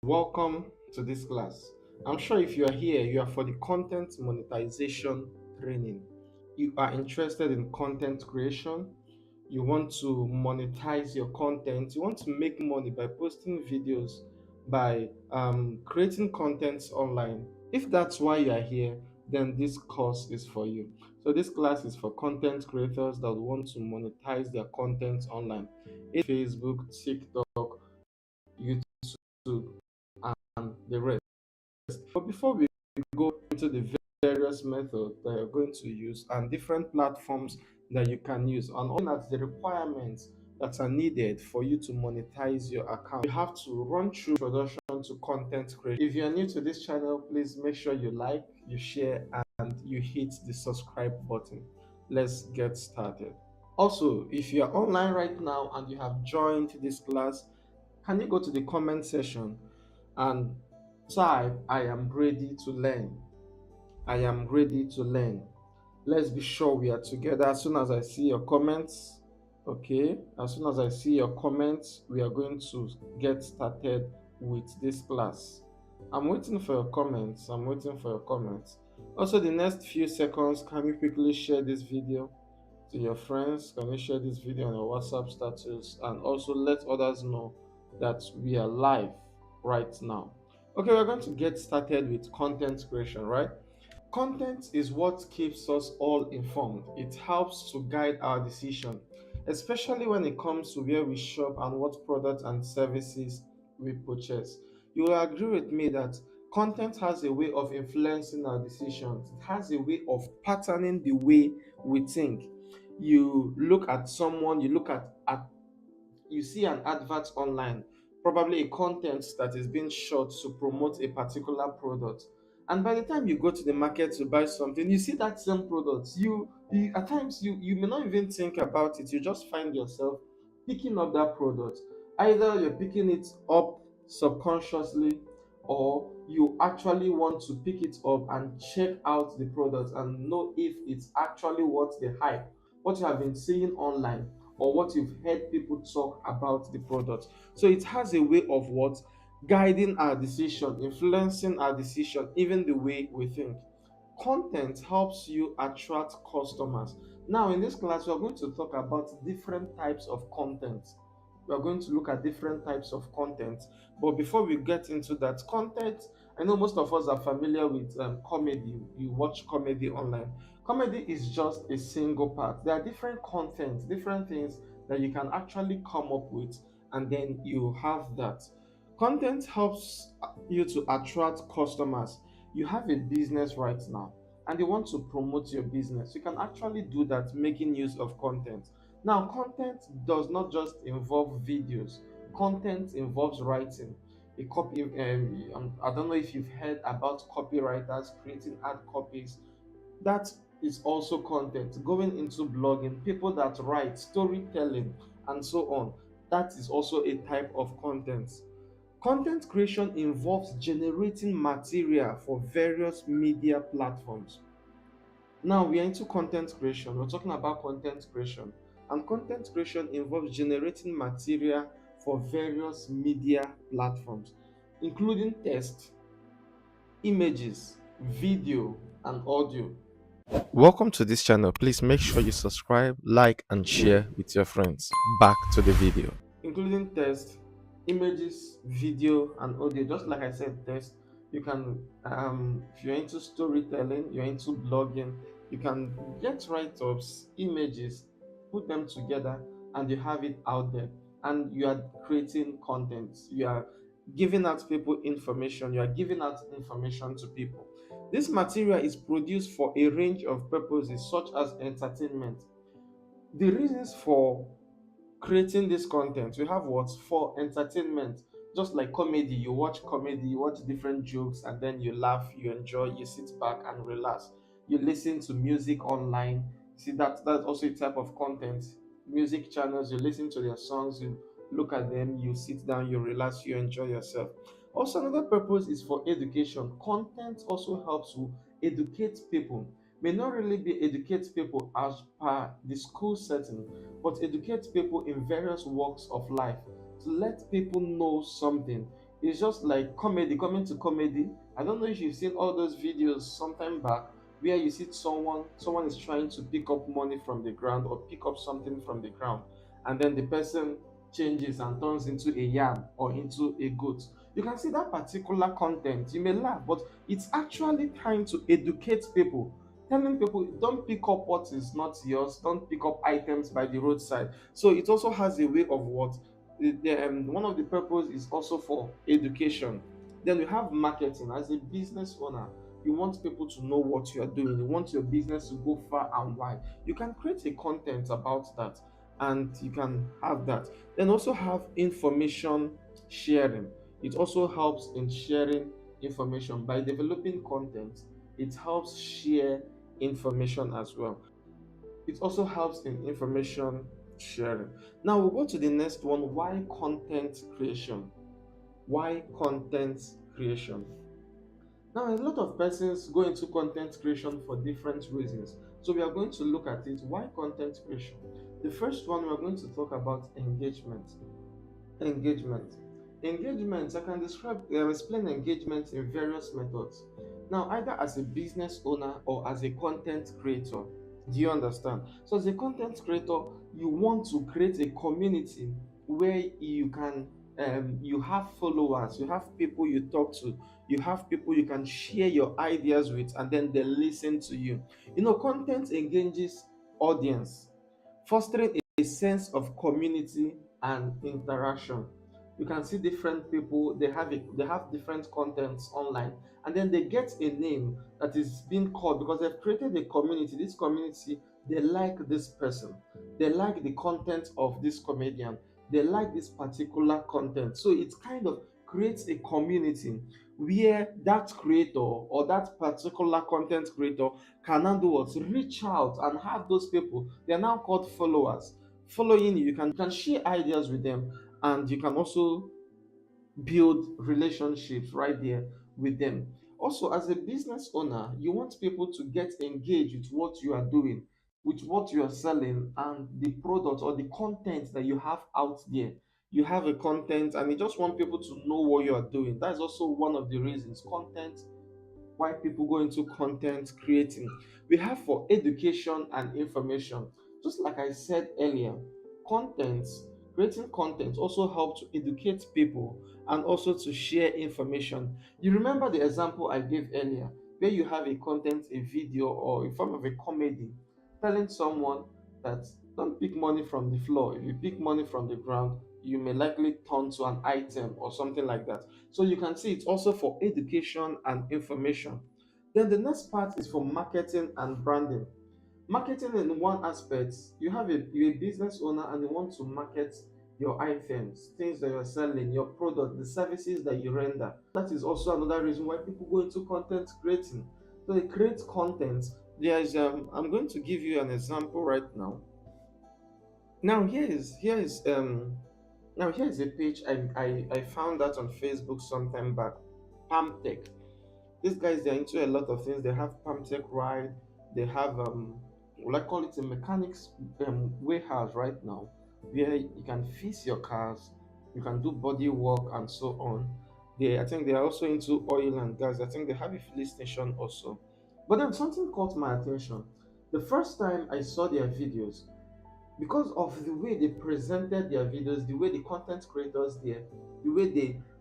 Welcome to this class. I'm sure if you are here, you are for the content monetization training. You are interested in content creation, you want to monetize your content, you want to make money by posting videos, by creating contents online. If that's why you are here, then this course is for you. So, this class is for content creators that want to monetize their content online. It's Facebook, TikTok, YouTube, and the rest. But before we go into the various methods that you're going to use and different platforms that you can use, and all at the requirements that are needed for you to monetize your account, you have to run through introduction to content creation. If you're new to this channel, please make sure you like, you share, and you hit the subscribe button. Let's get started. Also, if you're online right now and you have joined this class, Can you go to the comment section and type, I am ready to learn? I am ready to learn. Let's be sure we are together. As soon as I see your comments, okay, as soon as I see your comments, we are going to get started with this class. I'm waiting for your comments. I'm waiting for your comments. Also, the next few seconds, can you quickly share this video to your friends? Can you share this video on your WhatsApp status and also let others know that we are live right now? Okay, we're going to get started with content creation, right? Content is what keeps us all informed. It helps to guide our decision, especially when it comes to where we shop and what products and services we purchase. You will agree with me that content has a way of influencing our decisions. It has a way of patterning the way we think. You look at someone, you see an advert online, probably a content that is being shot to promote a particular product. And by the time you go to the market to buy something, you see that same product. You at times you may not even think about it. You just find yourself picking up that product. Either you're picking it up subconsciously or you actually want to pick it up and check out the product and know if it's actually what the hype, what you have been seeing online or what you've heard people talk about the product. So it has a way of what guiding our decision, influencing our decision, even the way we think. Content helps you attract customers. Now, in this class, we are going to talk about different types of content. We are going to look at different types of content. But before we get into that content, I know most of us are familiar with comedy. You watch comedy online. Comedy is just a single part. There are different contents, different things that you can actually come up with, and then you have that. Content helps you to attract customers. You have a business right now and you want to promote your business. You can actually do that making use of content. Now, content does not just involve videos, content involves writing. A copy, I don't know if you've heard about copywriters creating ad copies. That is also content. Going into blogging, people that write, storytelling, and so on. That is also a type of content. Content creation involves generating material for various media platforms. Now we are into content creation. We're talking about content creation. And content creation involves generating material for various media platforms, including text, images, video, and audio. Welcome to this channel. Please make sure you subscribe, like, and share with your friends. Back to the video. Including text, images, video, and audio. Just like I said, text. You can, if you're into storytelling, you're into blogging, you can get write-ups, images, put them together, and you have it out there. And you are creating content. You are giving out people information. You are giving out information to people. This material is produced for a range of purposes, such as entertainment. The reasons for creating this content, we have what for entertainment. Just like comedy, you watch different jokes and then you laugh, you enjoy, you sit back and relax. You listen to music online. See, that's also a type of content. Music channels, you listen to their songs, you look at them, you sit down, you relax, you enjoy yourself. Also, another purpose is for education. Content also helps to educate people. May not really be educate people as per the school setting, but educate people in various walks of life to let people know something. It's just like comedy, coming to comedy. I don't know if you've seen all those videos sometime back where you see someone is trying to pick up money from the ground or pick up something from the ground, and then the person changes and turns into a yam or into a goat. You can see that particular content. You may laugh, but it's actually trying to educate people, telling people don't pick up what is not yours, don't pick up items by the roadside. So it also has a way of what one of the purpose is also for education. Then we have marketing. As a business owner, you want people to know what you are doing, you want your business to go far and wide. You can create a content about that and you can have that. Then also have information sharing. It also helps in sharing information by developing content. It helps share information as well. It also helps in information sharing. Now we'll go to the next one. Why content creation? Why content creation? Now, a lot of persons go into content creation for different reasons. So, we are going to look at it. Why content creation? The first one, we are going to talk about engagement. Engagement. Engagement, I can explain engagement in various methods. Now, either as a business owner or as a content creator. Do you understand? So, as a content creator, you want to create a community where you have followers, you have people you talk to, you have people you can share your ideas with, and then they listen to you. Content engages audience, fostering a sense of community and interaction. You can see different people, they have different contents online, and then they get a name that is being called because they've created a community. This community, they like this person, they like the content of this comedian, they like this particular content. So it kind of creates a community where that creator or that particular content creator can now do what? Reach out and have those people. They are now called followers. Following you, you can share ideas with them, and you can also build relationships right there with them. Also, as a business owner, you want people to get engaged with what you are doing, with what you are selling, and the product or the content that you have out there. You have a content and you just want people to know what you are doing. That's also one of the reasons content why people go into content creating. We have for education and information. Just like I said earlier, content, creating content also helps to educate people and also to share information. You remember the example I gave earlier, where you have a content, a video, or a form of a comedy telling someone that don't pick money from the floor. If you pick money from the ground, you may likely turn to an item or something like that. So you can see it's also for education and information. Then the next part is for marketing and branding. Marketing in one aspect, you're a business owner and you want to market your items, things that you're selling, your product, the services that you render. That is also another reason why people go into content creating. So they create content. I'm going to give you an example right now. Now here's a page I found that on Facebook sometime back. Palm Tech. These guys, they're into a lot of things. They have Palm Tech ride. They have well, I call it a mechanics warehouse right now, where you can fix your cars, you can do body work and so on. I think they are also into oil and gas. I think they have a filling station also. But then something caught my attention. The first time I saw their videos, because of the way they presented their videos, the way the content creators there, the way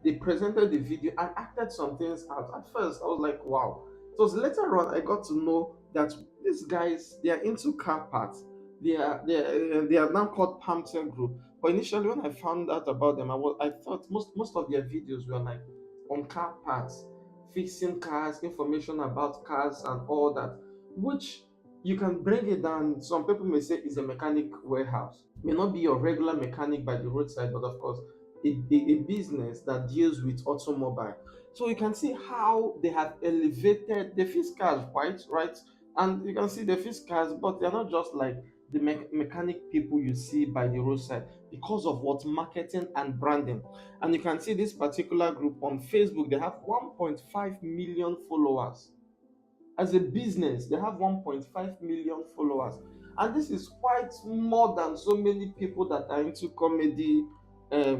they presented the video and acted some things out. At first, I was like, wow. It was later on I got to know that these guys, they are into car parts. They are now called Pamtel Group. But initially, when I found out about them, I thought most of their videos were like on car parts, fixing cars, information about cars and all that, which you can bring it down. Some people may say it's a mechanic warehouse. May not be your regular mechanic by the roadside, but of course, a business that deals with automobile. So you can see how they have elevated the fix cars, right? And you can see the fix cars, but they're not just like the mechanic people you see by the roadside because of what marketing and branding. And you can see this particular group on Facebook, they have 1.5 million followers. As a business, they have 1.5 million followers, and this is quite more than so many people that are into comedy,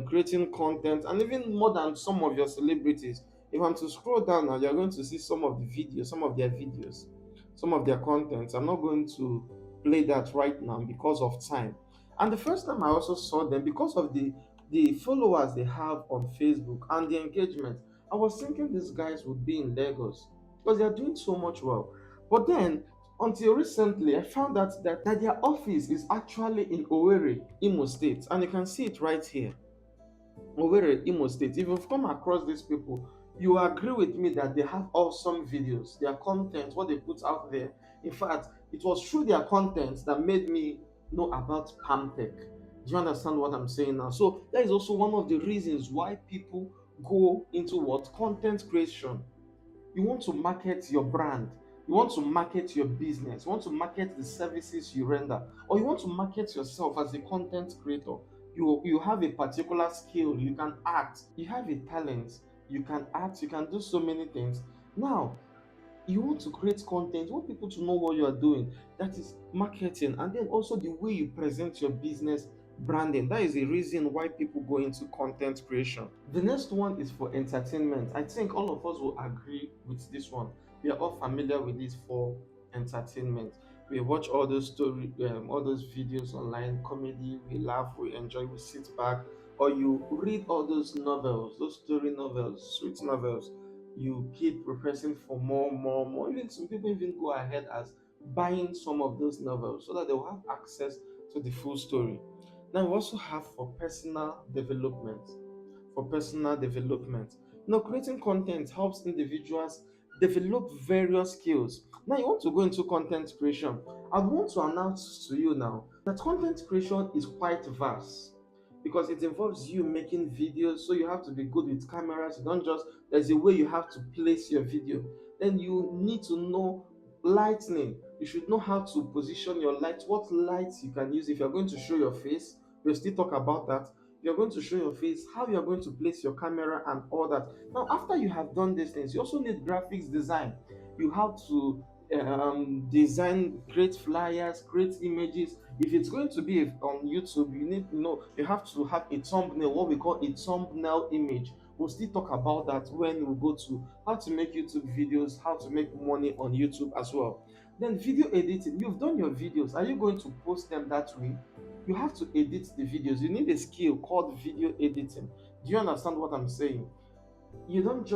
creating content, and even more than some of your celebrities. If I'm to scroll down now, you're going to see some of the videos, some of their videos, some of their contents. I'm not going to play that right now because of time. And the first time I also saw them, because of the followers they have on Facebook and the engagement, I was thinking these guys would be in Lagos because they are doing so much well. But then, until recently, I found out that their office is actually in Owerri, Imo State, and you can see it right here. Owerri, Imo State. If you've come across these people, you agree with me that they have awesome videos, their content, what they put out there. In fact, it was through their content that made me know about Pamtech. Do you understand what I'm saying now? So that is also one of the reasons why people go into what content creation. You want to market your brand, You want to market your business, you want to market the services you render, or you want to market yourself as a content creator. You have a particular skill, you can act, you have a talent, you can act, you can do so many things. Now, you want to create content, you want people to know what you are doing. That is marketing. And then also the way you present your business, branding. That is a reason why people go into content creation. The next one is for entertainment. I think all of us will agree with this one. We are all familiar with this for entertainment. We watch all those all those videos online, comedy, we laugh, we enjoy, we sit back, or you read all those novels, those story novels, sweet novels. You keep requesting for more, more, more. Even some people even go ahead as buying some of those novels so that they will have access to the full story. Now we also have for personal development. For personal development. Now, creating content helps individuals develop various skills. Now, you want to go into content creation. I want to announce to you now that content creation is quite vast because it involves you making videos, so you have to be good with cameras. You don't just, there's a way you have to place your video. Then you need to know lighting. You should know how to position your light, what lights you can use. If you're going to show your face, we'll still talk about that. You're going to show your face, how you're going to place your camera, and all that. Now, after you have done these things, you also need graphics design. You have to design, create flyers, create images. If it's going to be on YouTube, you need to know you have to have a thumbnail, what we call a thumbnail image. We'll still talk about that when we go to how to make YouTube videos, how to make money on YouTube as well. Then video editing. You've done your videos. Are you going to post them that way? You have to edit the videos. You need a skill called video editing. Do you understand what I'm saying? You can't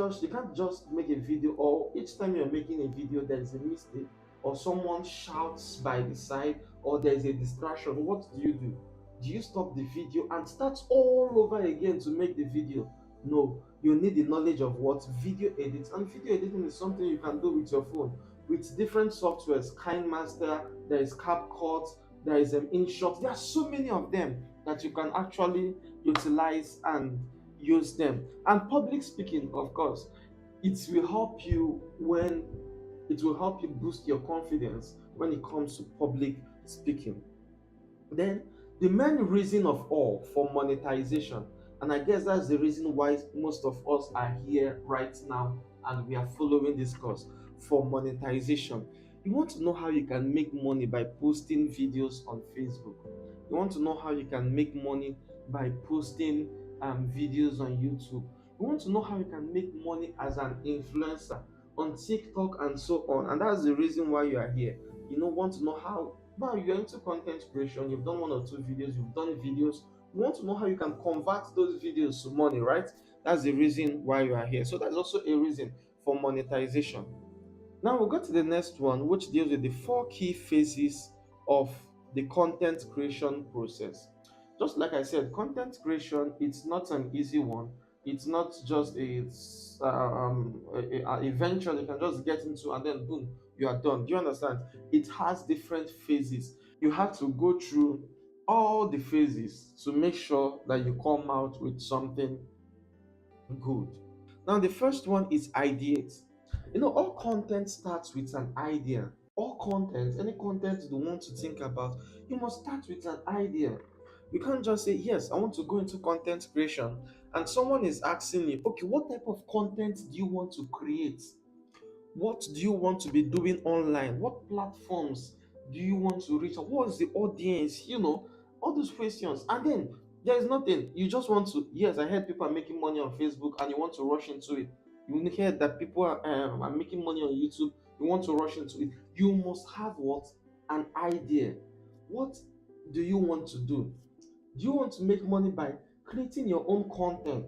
just make a video, or each time you're making a video there is a mistake, or someone shouts by the side, or there's a distraction. What do you stop the video and start all over again to make the video? No, you need the knowledge of what video edits. And video editing is something you can do with your phone with different softwares. KineMaster, there is CapCut, there is InShot. There are so many of them that you can actually utilize and use them. And public speaking, of course, it will help you when it will help you boost your confidence when it comes to public speaking. Then the main reason of all for monetization, and I guess that's the reason why most of us are here right now and we are following this course for monetization. You want to know how you can make money by posting videos on Facebook. You want to know how you can make money by posting videos on YouTube. You want to know how you can make money as an influencer on TikTok and so on. And that's the reason why you are here. You know, want to know how now you're into content creation, you've done one or two videos, you've done videos, you want to know how you can convert those videos to money, right? That's the reason why you are here. So that's also a reason for monetization. Now we'll go to the next one, which deals with the four key phases of the content creation process. Just like I said, content creation, it's not an easy one. It's not just a venture you can just get into and then boom, you are done. Do you understand? It has different phases. You have to go through all the phases to make sure that you come out with something good. Now, the first one is ideate. You know, all content starts with an idea. All content, any content you want to think about, you must start with an idea. You can't just say, yes, I want to go into content creation, and someone is asking you, okay, what type of content do you want to create? What do you want to be doing online? What platforms do you want to reach? What's the audience? You know, all those questions. And then there is nothing. You just want to, yes, I heard people are making money on Facebook and you want to rush into it. You hear that people are making money on YouTube. You want to rush into it. You must have what? An idea. What do you want to do? Do you want to make money by creating your own content?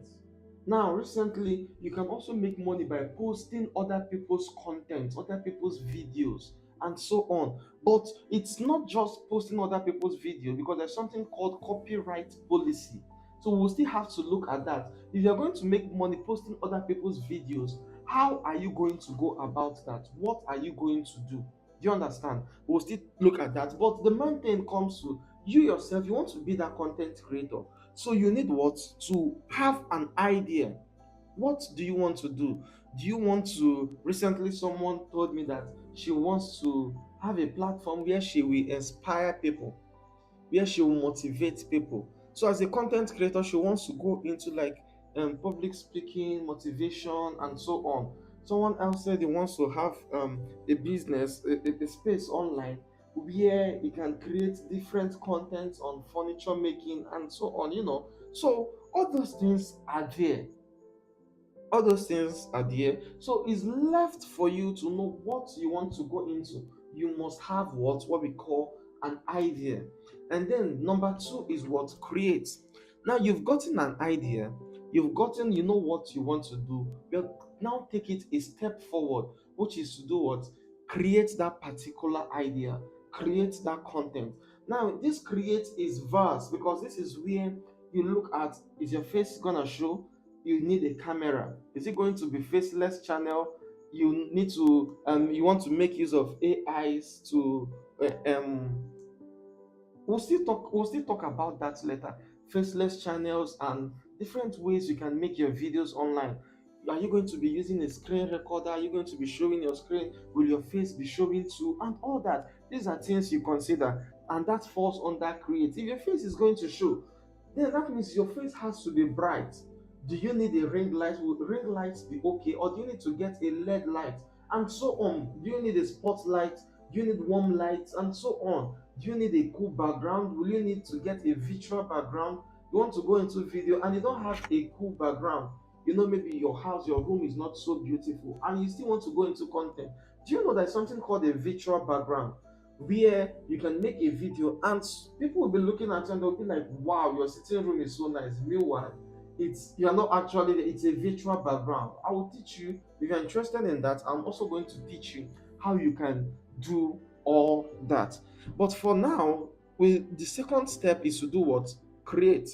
Now, recently, you can also make money by posting other people's content, other people's videos, and so on. But it's not just posting other people's videos because there's something called copyright policy. So we'll still have to look at that. If you're going to make money posting other people's videos, how are you going to go about that? What are you going to do? Do you understand? We'll still look at that. But the main thing comes to you yourself, you want to be that content creator. So you need what? To have an idea. What do you want to do? Do you want to? Recently, someone told me that she wants to have a platform where she will inspire people, where she will motivate people. So as a content creator, she wants to go into like public speaking, motivation, and so on. Someone else said he wants to have a business, a space online where he can create different contents on furniture making and so on, So all those things are there, all those things are there. So it's left for you to know what you want to go into. You must have what we call an idea. And then number two is what? Create. Now you've gotten an idea, you've gotten, you know what you want to do. But now take it a step forward, which is to do what? Create that particular idea, create that content. Now this create is vast because this is where you look at, is your face gonna show? You need a camera. Is it going to be faceless channel? You need to you want to make use of AIs to we'll still talk about that later. Faceless channels and different ways you can make your videos online. Are you going to be using a screen recorder? Are you going to be showing your screen? Will your face be showing too? And all that. These are things you consider, and that falls under create. If your face is going to show, then that means your face has to be bright. Do you need a ring light? Will ring lights be okay? Or do you need to get a LED light? And so on. Do you need a spotlight? Do you need warm lights? And so on. Do you need a cool background? Will you need to get a virtual background? You want to go into video and you don't have a cool background. Maybe your house, your room is not so beautiful and you still want to go into content. Do you know there's something called a virtual background where you can make a video and people will be looking at you and they'll be like, wow, your sitting room is so nice. Meanwhile, you are not actually there, it's a virtual background. I will teach you. If you're interested in that, I'm also going to teach you how you can do all that. But for now, the second step is to do what? Create.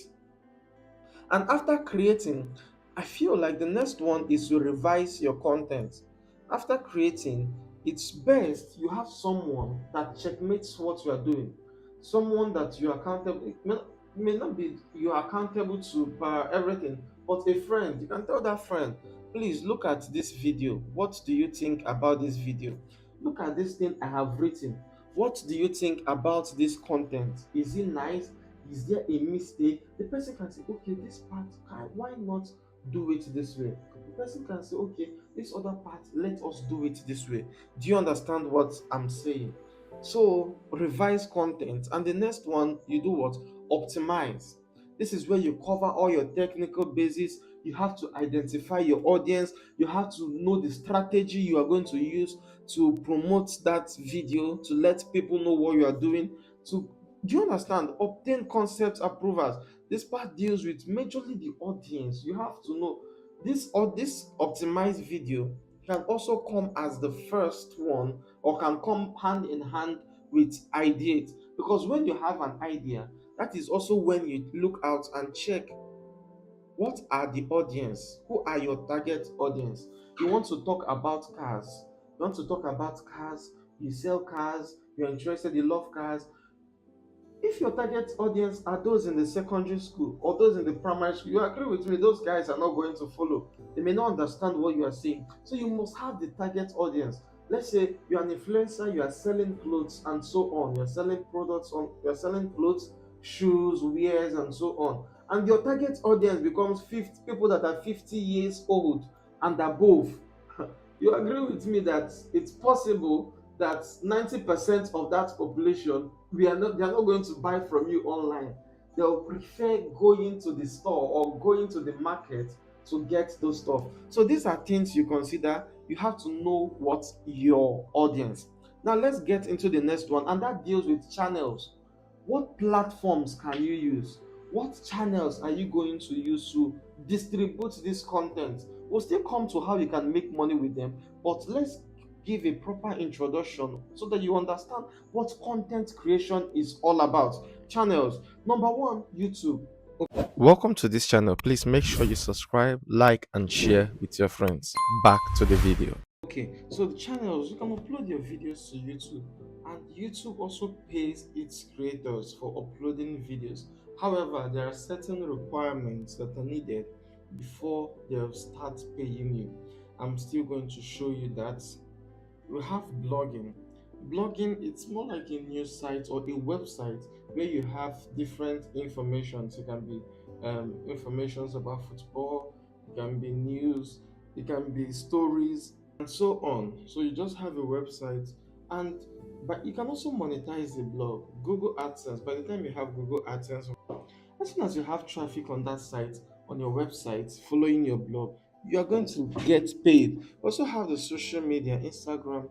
And after creating, I feel like the next one is to revise your content. After creating, it's best you have someone that checkmates what you are doing, someone that you are accountable. It may not be you are accountable to per everything, but a friend. You can tell that friend, please look at this video. What do you think about this video? Look at this thing I have written. What do you think about this content? Is it nice? Is there a mistake? The person can say, okay, this part, why not do it this way? The person can say, okay, this other part, let us do it this way. Do you understand what I'm saying? So revise content. And the next one, you do what? Optimize. This is where you cover all your technical basis. You have to identify your audience. You have to know the strategy you are going to use to promote that video, to let people know what you are doing, to, do you understand? Obtain concept approvals. This part deals with majorly the audience. You have to know this, or this optimized video can also come as the first one or can come hand in hand with ideate, because when you have an idea, that is also when you look out and check what are the audience, who are your target audience. You want to talk about cars, you want to talk about cars, you sell cars, you're interested, you love cars. If your target audience are those in the secondary school or those in the primary school, you agree with me, those guys are not going to follow. They may not understand what you are saying. So you must have the target audience. Let's say you're an influencer, you are selling clothes and so on. You're selling products on, you're selling clothes, shoes, wares, and so on. And your target audience becomes 50 people that are 50 years old and above. You agree with me that it's possible that 90% of that population, they are not going to buy from you online. They'll prefer going to the store or going to the market to get those stuff. So these are things you consider. You have to know what your audience. Now let's get into the next one, and that deals with channels. What platforms can you use? What channels are you going to use to distribute this content? We'll still come to how you can make money with them, but let's give a proper introduction so that you understand what content creation is all about. Channels. Number one, YouTube. Welcome to this channel. Please make sure you subscribe, like, and share with your friends. Back to the video. Okay, so the channels, you can upload your videos to YouTube, and YouTube also pays its creators for uploading videos. However, there are certain requirements that are needed before they'll start paying you. I'm still going to show you that. We have blogging. Blogging, it's more like a news site or a website where you have different information. It can be informations about football, it can be news, it can be stories, and so on. So you just have a website, and but you can also monetize the blog. Google AdSense. By the time you have Google AdSense, as soon as you have traffic on that site, on your website, following your blog, you are going to get paid. Also have the social media, Instagram,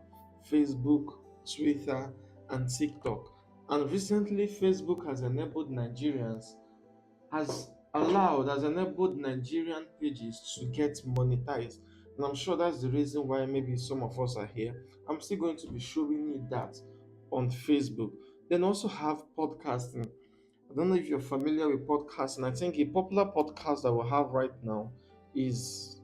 Facebook, Twitter, and TikTok. And recently, Facebook has enabled Nigerian pages to get monetized. And I'm sure that's the reason why maybe some of us are here. I'm still going to be showing you that on Facebook. Then also have podcasting. I don't know if you're familiar with podcasting. I think a popular podcast that we have right now is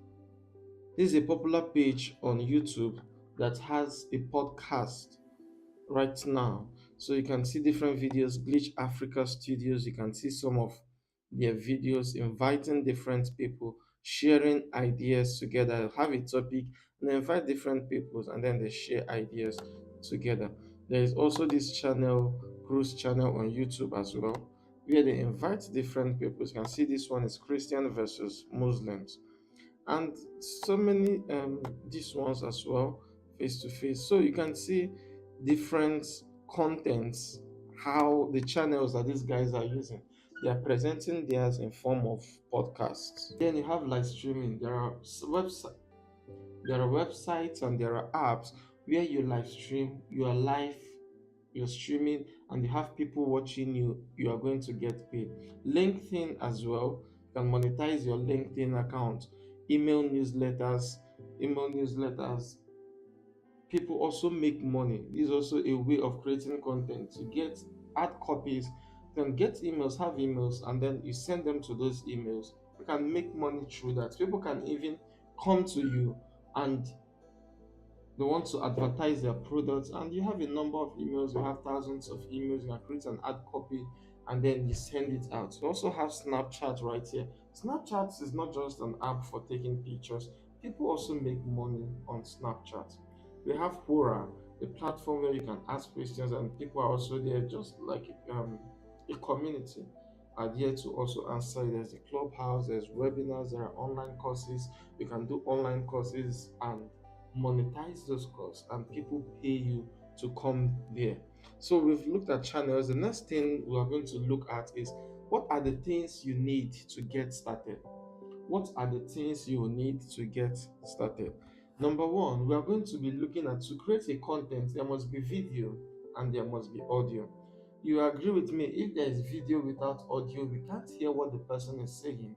this is a popular page on YouTube that has a podcast right now. So you can see different videos, Glitch Africa Studios. You can see some of their videos inviting different people, sharing ideas together, have a topic, and they invite different people and then they share ideas together. There is also this channel, cruise channel on YouTube as well, where they invite different people. You can see this one is Christian versus Muslims and so many these ones as well, face to face. So you can see different contents, how the channels that these guys are using, they are presenting theirs in form of podcasts. Then you have live streaming. There are websites and there are apps where you live stream, you are live, you're streaming, and you have people watching you. You are going to get paid. LinkedIn as well, you can monetize your LinkedIn account. Email newsletters, people also make money. This is also a way of creating content. To get add copies, you can get emails, have emails, and then you send them to those emails. You can make money through that. People can even come to you and they want to advertise their products, and you have a number of emails, you have thousands of emails, you can create an ad copy and then you send it out. You also have Snapchat right here. Snapchat is not just an app for taking pictures, people also make money on Snapchat. We have Quora, a platform where you can ask questions and people are also there, just like a community are there to also answer. There's a clubhouse, there's webinars, there are online courses. You can do online courses and monetize those courses, and people pay you to come there. So we've looked at channels. The next thing we are going to look at is what are the things you need to get started. What are the things you will need to get started? Number one, we are going to be looking at, to create a content, there must be video and there must be audio. You agree with me? If there is video without audio, we can't hear what the person is saying.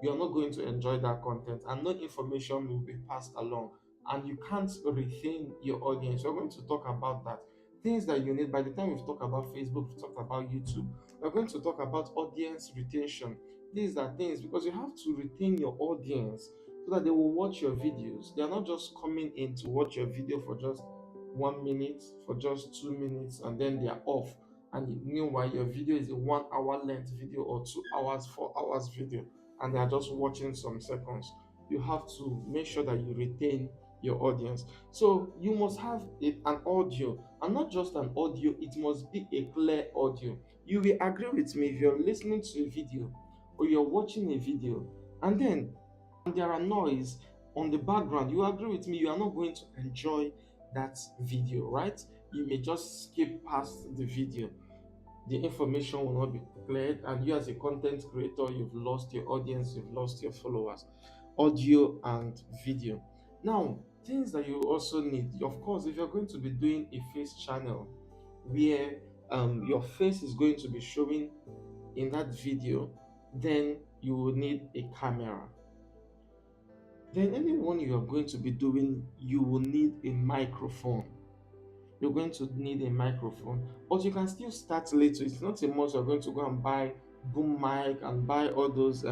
You are not going to enjoy that content, and no information will be passed along, and you can't retain your audience. We're going to talk about that. Things that you need. By the time we've talked about Facebook, we've talked about YouTube, we're going to talk about audience retention. These are things because you have to retain your audience so that they will watch your videos. They are not just coming in to watch your video for just 1 minute, for just 2 minutes, and then they are off. And meanwhile, your video is a 1 hour length video or 2 hours, 4 hours video, and they are just watching some seconds. You have to make sure that you retain your audience. So you must have an audio, and not just an audio, it must be a clear audio. You will agree with me if you're listening to a video or you're watching a video and then there are noise on the background, you agree with me, you are not going to enjoy that video, right? You may just skip past the video. The information will not be cleared, and you as a content creator, you've lost your audience, you've lost your followers. Audio and video. Now, things that you also need, of course, if you're going to be doing a face channel where your face is going to be showing in that video, then you will need a camera. Then anyone you are going to be doing, you will need a microphone. You're going to need a microphone, but you can still start later. It's not a must you're going to go and buy boom mic and buy all those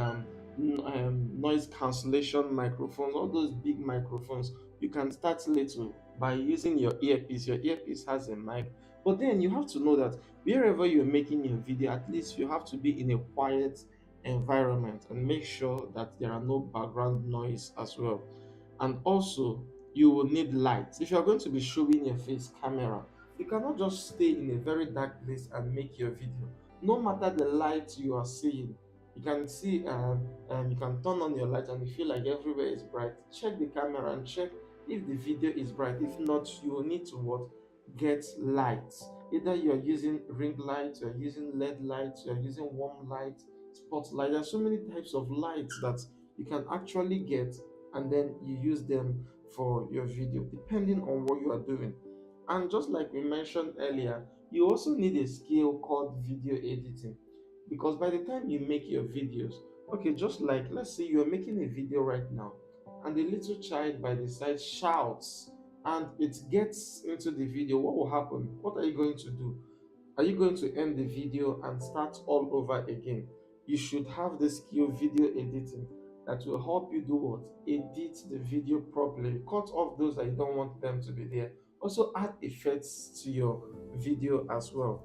noise cancellation microphones, all those big microphones. You can start little by using your earpiece. Your earpiece has a mic, but then you have to know that wherever you're making your video, at least you have to be in a quiet environment, and make sure that there are no background noise as well. And also, you will need light. If you are going to be showing your face camera, you cannot just stay in a very dark place and make your video. No matter the light you are seeing, you can see you can turn on your light and you feel like everywhere is bright. Check the camera and check if the video is bright. If not, you will need to what, get lights. Either you are using ring lights, you are using LED lights, you are using warm light, spotlight. There are so many types of lights that you can actually get, and then you use them for your video depending on what you are doing. And just like we mentioned earlier, you also need a skill called video editing, because by the time you make your videos, okay, just like let's say you're making a video right now and a little child by the side shouts and it gets into the video, what will happen? What are you going to do? Are you going to end the video and start all over again? You should have the skill video editing that will help you do what? Edit the video properly. Cut off those that you don't want them to be there. Also add effects to your video as well.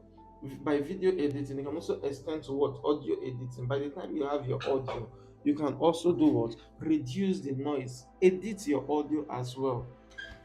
By video editing, you can also extend to what? Audio editing. By the time you have your audio, you can also do what? Reduce the noise. Edit your audio as well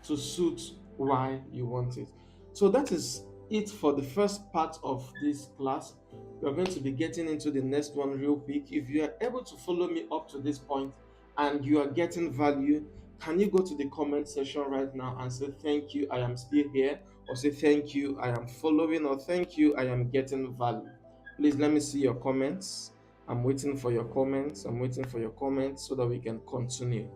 to suit why you want it. So that is it for the first part of this class. We are going to be getting into the next one real quick. If you are able to follow me up to this point and you are getting value, can you go to the comment section right now and say thank you, I am still here, or say thank you, I am following, or thank you, I am getting value. Please let me see your comments. I'm waiting for your comments. I'm waiting for your comments so that we can continue.